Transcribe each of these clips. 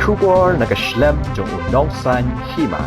Shugor nakaslem jong unongsan Hima.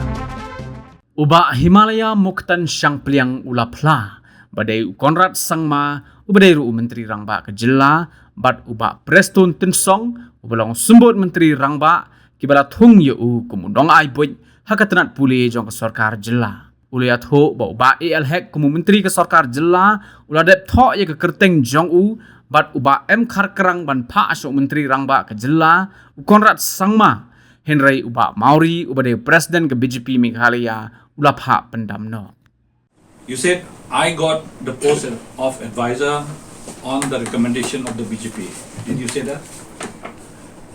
Uba Himalaya muktan Shangpliang ulapla. Badai Conrad sangma ubadai ru menteri rangba ke jela bat uba Prestone Thung ubalong sumbut menteri rangba kibala Thung yu kumu Nongaibuit haka Tnad Pule jong ke sarkar jela. Uliat ho ba uba hek kumu menteri ke sarkar jela uladep tho ye ke kerteng jong bat uba karkerang ban pa asok menteri rangba ke jela Conrad sangma Henry uba Maori ubadai presiden ke BJP Meghalaya ulapha pendamno. You said I got the post of advisor on the recommendation of the BJP. Did you say that?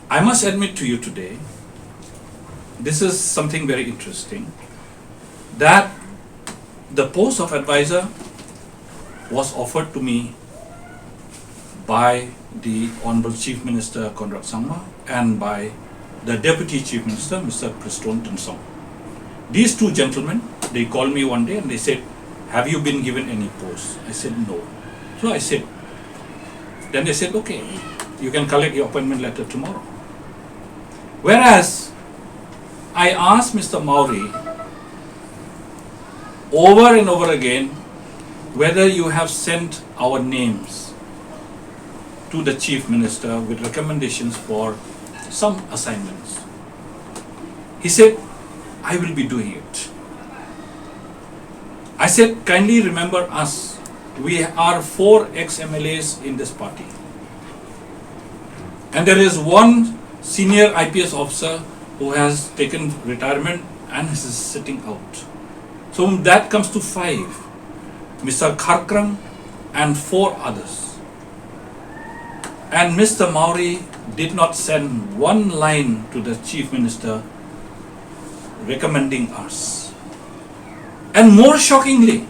I must admit to you today, this is something very interesting, that the post of advisor was offered to me by the Honorable Chief Minister Conrad and by the Deputy Chief Minister Mr. Prestone. These two gentlemen, they called me one day and they said, have you been given any post? I said no. So I said, then they said, okay, you can collect your appointment letter tomorrow. Whereas I asked Mr. Maori over and over again whether you have sent our names to the Chief Minister with recommendations for some assignments. He said, I will be doing it. I said, kindly remember us. We are 4 ex-MLAs in this party. And there is one senior IPS officer who has taken retirement and is sitting out. So that comes to 5. Mr. Karkrang and 4 others. And Mr. Maori did not send one line to the Chief Minister recommending us. And more shockingly,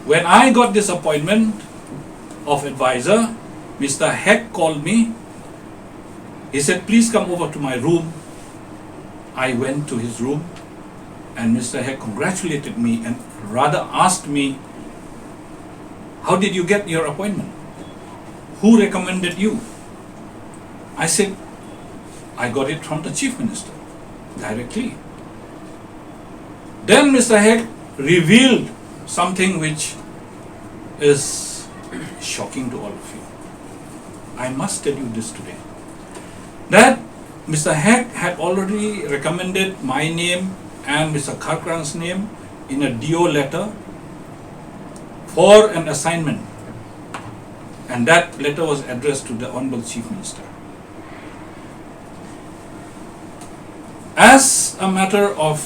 when I got this appointment of advisor, Mr. Heck called me. He said, please come over to my room. I went to his room and Mr. Heck congratulated me and rather asked me, how did you get your appointment? Who recommended you? I said, I got it from the Chief Minister directly. Then Mr. Heck revealed something which is shocking to all of you. I must tell you this today. That Mr. Heck had already recommended my name and Mr. Karkrang's name in a DO letter for an assignment. And that letter was addressed to the Honorable Chief Minister. As a matter of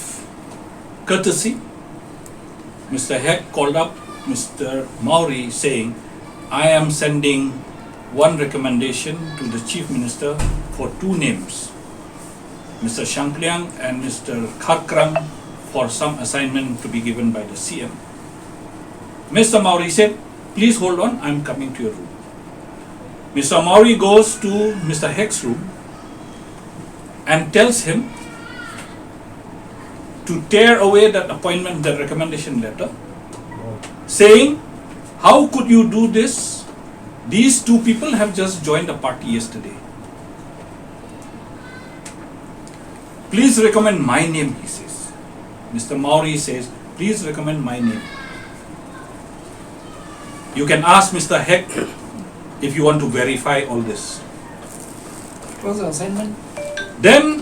courtesy, Mr. Heck called up Mr. Maori saying, I am sending one recommendation to the Chief Minister for 2 names, Mr. Shangpliang and Mr. Karkrang, for some assignment to be given by the CM. Mr. Maori said, please hold on, I am coming to your room. Mr. Maori goes to Mr. Heck's room and tells him to tear away that appointment, that recommendation letter, saying, how could you do this? These 2 people have just joined the party yesterday. Please recommend my name, he says. Mr. Maori says, please recommend my name. You can ask Mr. Heck if you want to verify all this. What was the assignment? Then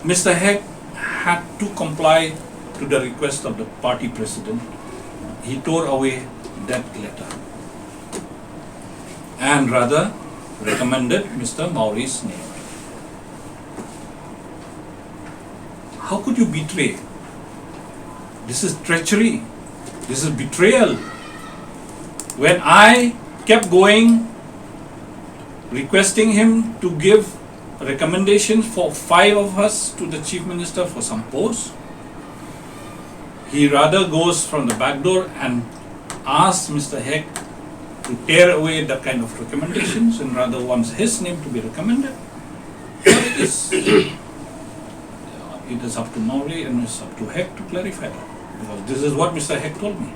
Mr. Heck had to comply to the request of the party president. He tore away that letter and rather recommended Mr. Maori's name. How could you betray? This is treachery. This is betrayal. When I kept going, requesting him to give recommendations for 5 of us to the Chief Minister for some posts, he rather goes from the back door and asks Mr. Heck to tear away that kind of recommendations and rather wants his name to be recommended. But it is up to Maori and it's up to Heck to clarify that, because this is what Mr. Heck told me.